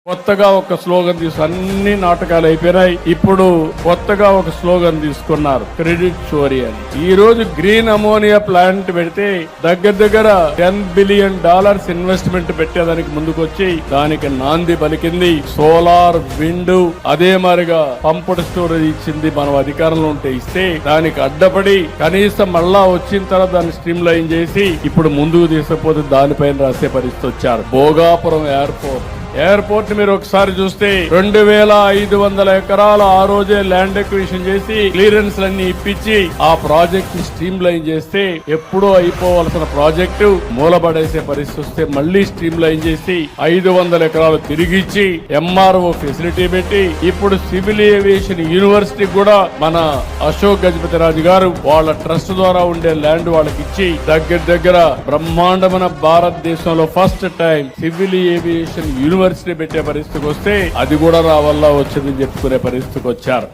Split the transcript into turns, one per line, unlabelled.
కొత్తగా ఒక స్లోగన్ అన్ని నాటకాలు అయిపోయినాయి. ఇప్పుడు కొత్తగా ఒక స్లోగన్ తీసుకున్నారు, క్రెడిట్ చోరీ అని. ఈ రోజు గ్రీన్ అమోనియా ప్లాంట్ పెడితే దగ్గర $10 బిలియన్ ఇన్వెస్ట్మెంట్ పెట్టేదానికి ముందుకొచ్చి దానికి నాంది పలికింది సోలార్, విండ్, అదే మారిగా పంపుడ్ స్టోరేజ్ ఇచ్చింది. మనం అధికారంలో ఉంటే ఇస్తే దానికి అడ్డపడి కనీసం మళ్ళా వచ్చిన తర్వాత దాన్ని స్ట్రీమ్ లైన్ చేసి ఇప్పుడు ముందుకు తీసుకుపోతే దానిపైన రాసే పరిస్థితి వచ్చారు. భోగాపురం ఎయిర్పోర్ట్ మీరు ఒకసారి చూస్తే 2500 ఎకరాలు ఆ రోజే ల్యాండ్ ఎక్విజిషన్ చేసి క్లియరెన్స్ లన్నీ ఇప్పించి ఆ ప్రాజెక్ట్ ని స్ట్రీమ్ లైన్ చేస్తే ఎప్పుడో అయిపోవలసిన ప్రాజెక్టు మూలపడేసే పరిస్థితి వస్తే మళ్లీ స్ట్రీమ్ లైన్ చేసి 500 ఎకరాలు తిరిగిచ్చి ఎంఆర్ఓ ఫెసిలిటీ పెట్టి ఇప్పుడు సివిల్ ఏవియేషన్ యూనివర్సిటీ కూడా మన అశోక్ గజపతి రాజు గారు వాళ్ళ ట్రస్ట్ ద్వారా ఉండే ల్యాండ్ వాళ్ళకి ఇచ్చి దగ్గర బ్రహ్మాండమైన భారతదేశంలో first time civil aviation university పెట్టే పరిస్థితికి వస్తే అది కూడా నా వల్ల వచ్చిందని చెప్పుకునే పరిస్థితికి వచ్చారు.